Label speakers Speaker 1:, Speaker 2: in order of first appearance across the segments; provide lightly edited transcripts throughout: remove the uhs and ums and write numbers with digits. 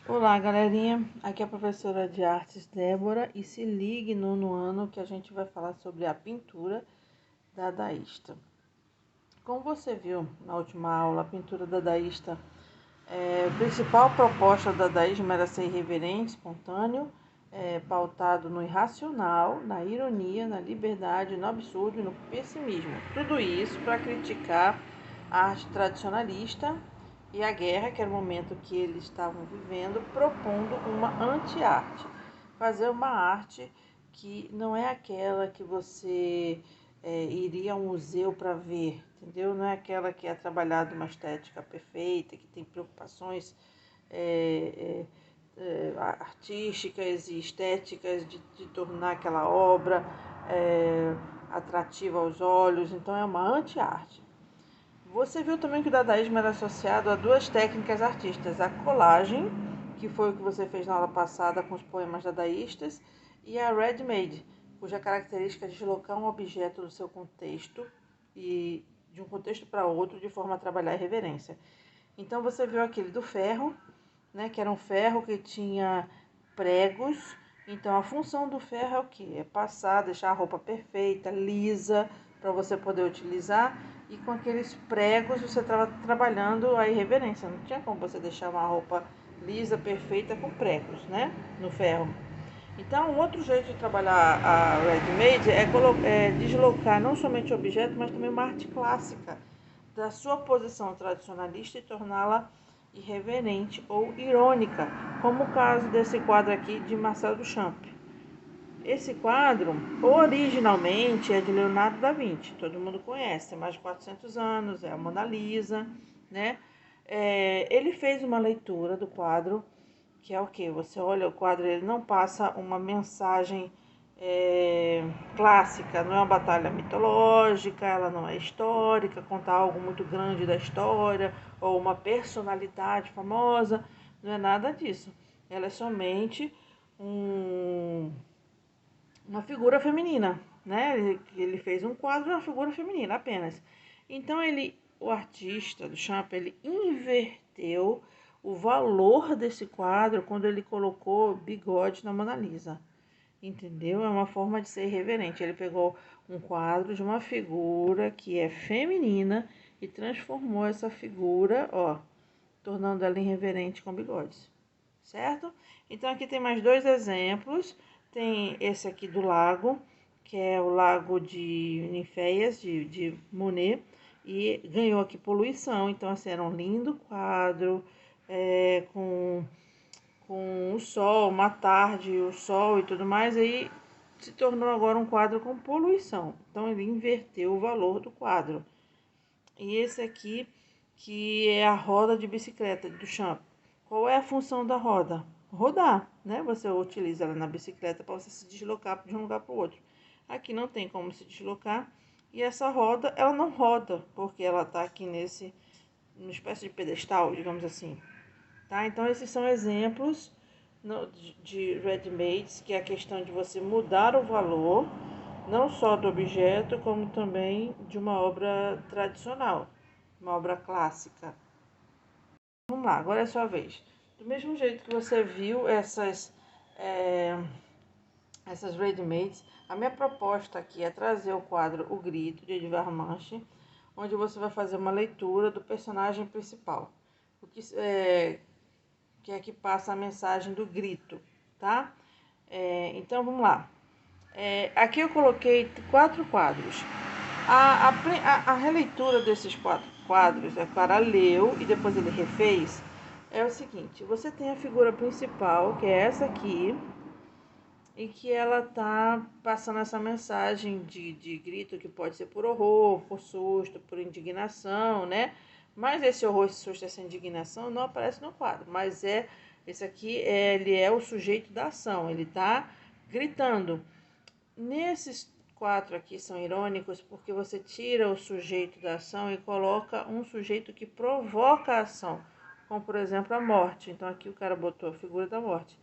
Speaker 1: Olá, galerinha. Aqui é a professora de artes Débora e se ligue no nono ano que a gente vai falar sobre a pintura dadaísta. Como você viu na última aula, a pintura dadaísta, a principal proposta do dadaísmo era ser irreverente, espontâneo, pautado no irracional, na ironia, na liberdade, no absurdo e no pessimismo. Tudo isso para criticar a arte tradicionalista e a guerra, que era o momento que eles estavam vivendo, propondo uma anti-arte. Fazer uma arte que não é aquela que você iria ao museu para ver, entendeu? Não é aquela que é trabalhada uma estética perfeita, que tem preocupações artísticas e estéticas de tornar aquela obra atrativa aos olhos. Então é uma anti-arte. Você viu também que o dadaísmo era associado a duas técnicas artísticas, a colagem, que foi o que você fez na aula passada com os poemas dadaístas, e a ready-made, cuja característica é deslocar um objeto do seu contexto e de um contexto para outro de forma a trabalhar a reverência. Então você viu aquele do ferro, né, que era um ferro que tinha pregos. Então a função do ferro é o quê? É passar, deixar a roupa perfeita, lisa, para você poder utilizar. E com aqueles pregos você estava trabalhando a irreverência. Não tinha como você deixar uma roupa lisa, perfeita com pregos, né, no ferro. Então, um outro jeito de trabalhar a ready-made é deslocar não somente o objeto, mas também uma arte clássica da sua posição tradicionalista e torná-la irreverente ou irônica, como o caso desse quadro aqui de Marcel Duchamp. Esse quadro, originalmente, é de Leonardo da Vinci, todo mundo conhece, tem mais de 400 anos, é a Mona Lisa, né? Ele fez uma leitura do quadro, que é o que? Você olha o quadro, ele não passa uma mensagem clássica, não é uma batalha mitológica, ela não é histórica, contar algo muito grande da história, ou uma personalidade famosa, não é nada disso. Ela é somente uma figura feminina, né? Ele fez um quadro de uma figura feminina apenas. Então o artista do Champ, ele inverteu o valor desse quadro quando ele colocou bigode na Mona Lisa. Entendeu? É uma forma de ser irreverente. Ele pegou um quadro de uma figura que é feminina e transformou essa figura, ó, tornando ela irreverente com bigodes. Certo? Então aqui tem mais dois exemplos. Tem esse aqui do lago, que é o lago de Ninféias, de Monet, e ganhou aqui poluição. Então, assim, era um lindo quadro, com o sol, uma tarde, o sol e tudo mais, aí se tornou agora um quadro com poluição. Então, ele inverteu o valor do quadro. E esse aqui, que é a roda de bicicleta do Champ. Qual é a função da roda? Rodar, né? Você utiliza ela na bicicleta para você se deslocar de um lugar para o outro. Aqui não tem como se deslocar. E essa roda, ela não roda, porque ela está aqui uma espécie de pedestal, digamos assim. Tá? Então, esses são exemplos de ready-mades, que é a questão de você mudar o valor, não só do objeto, como também de uma obra tradicional, uma obra clássica. Vamos lá, agora é a sua vez. Do mesmo jeito que você viu essas ready-mades, a minha proposta aqui é trazer o quadro O Grito, de Edvard Munch, onde você vai fazer uma leitura do personagem principal, que é que passa a mensagem do grito, tá? Então vamos lá. Aqui eu coloquei 4 quadros. A releitura desses 4 quadros, a Clara leu e depois ele refez, é o seguinte: você tem a figura principal, que é essa aqui, e que ela tá passando essa mensagem de grito, que pode ser por horror, por susto, por indignação, né? Mas esse horror, esse susto, essa indignação não aparece no quadro, mas esse aqui ele é o sujeito da ação, ele tá gritando. Nesses 4 aqui são irônicos porque você tira o sujeito da ação e coloca um sujeito que provoca a ação, como por exemplo a morte. Então aqui o cara botou a figura da morte.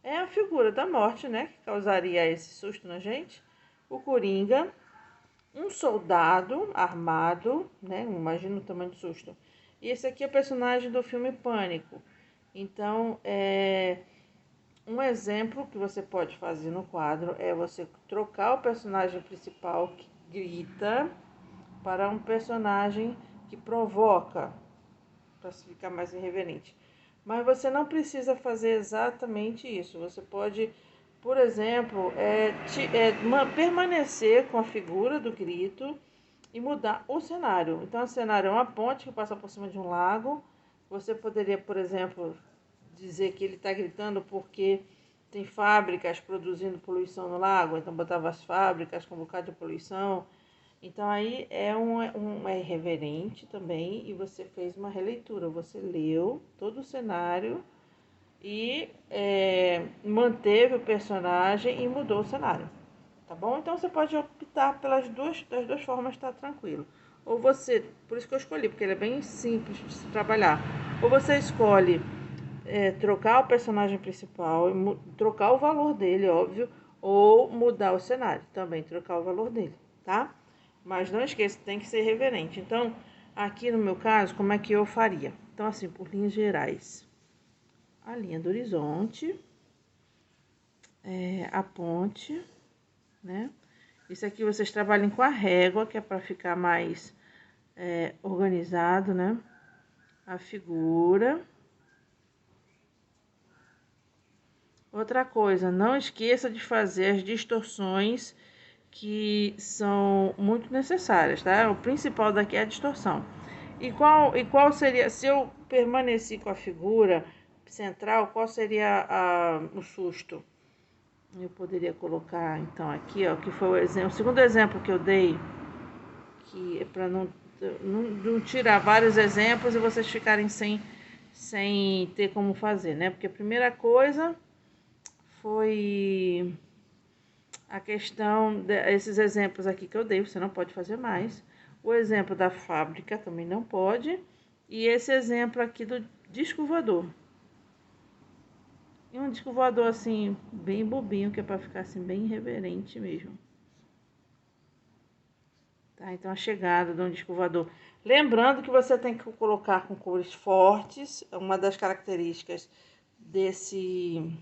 Speaker 1: É a figura da morte, né, que causaria esse susto na gente. O Coringa, um soldado armado, né, imagina o tamanho do susto. E esse aqui é o personagem do filme Pânico, Então, um exemplo que você pode fazer no quadro é você trocar o personagem principal que grita para um personagem que provoca, para ficar mais irreverente. Mas você não precisa fazer exatamente isso. Você pode, por exemplo, permanecer com a figura do grito e mudar o cenário. Então, o cenário é uma ponte que passa por cima de um lago. Você poderia, por exemplo, dizer que ele está gritando porque tem fábricas produzindo poluição no lago, então botava as fábricas com um bocado de poluição. Então aí é irreverente também e você fez uma releitura, você leu todo o cenário e manteve o personagem e mudou o cenário, tá bom? Então você pode optar das duas formas, tá tranquilo. Ou você, por isso que eu escolhi, porque ele é bem simples de se trabalhar. Ou você escolhe trocar o personagem principal, trocar o valor dele, óbvio, ou mudar o cenário, também trocar o valor dele, tá? Mas não esqueça, tem que ser reverente. Então, aqui no meu caso, como é que eu faria? Então, assim, por linhas gerais, a linha do horizonte, a ponte, né? Isso aqui vocês trabalhem com a régua, que é para ficar mais organizado, né? A figura. Outra coisa, não esqueça de fazer as distorções que são muito necessárias, tá? O principal daqui é a distorção. E qual seria, se eu permaneci com a figura central, qual seria o susto? Eu poderia colocar, então, aqui, ó, que foi o segundo exemplo que eu dei, que é para não tirar vários exemplos e vocês ficarem sem ter como fazer, né? Porque a primeira coisa foi a questão desses exemplos aqui que eu dei, você não pode fazer mais. O exemplo da fábrica também não pode. E esse exemplo aqui do disco voador. E um disco voador assim, bem bobinho, que é para ficar assim, bem irreverente mesmo. Tá? Então a chegada de um disco voador. Lembrando que você tem que colocar com cores fortes. Uma das características desse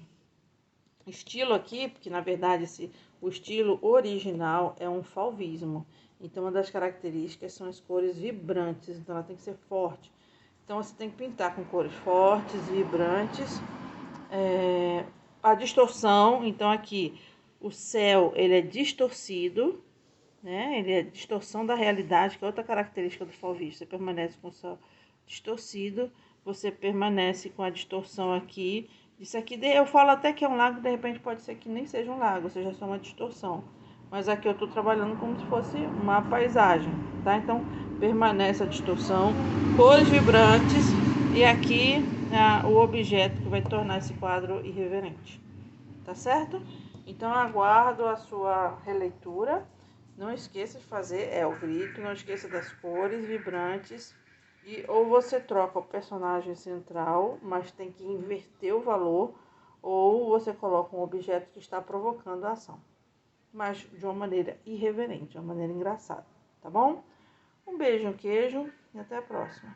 Speaker 1: estilo aqui, porque na verdade o estilo original é um fauvismo. Então uma das características são as cores vibrantes, então ela tem que ser forte. Então você tem que pintar com cores fortes, vibrantes. A distorção, então aqui o céu ele é distorcido, né? Ele é distorção da realidade, que é outra característica do fauvista. Você permanece com o céu distorcido, você permanece com a distorção aqui. Isso aqui, eu falo até que é um lago, de repente pode ser que nem seja um lago, seja só uma distorção. Mas aqui eu estou trabalhando como se fosse uma paisagem, tá? Então, permanece a distorção, cores vibrantes e aqui o objeto que vai tornar esse quadro irreverente, tá certo? Então, aguardo a sua releitura. Não esqueça de fazer o grito, não esqueça das cores vibrantes. Ou você troca o personagem central, mas tem que inverter o valor, ou você coloca um objeto que está provocando a ação, mas de uma maneira irreverente, de uma maneira engraçada, tá bom? Um beijo, um queijo e até a próxima.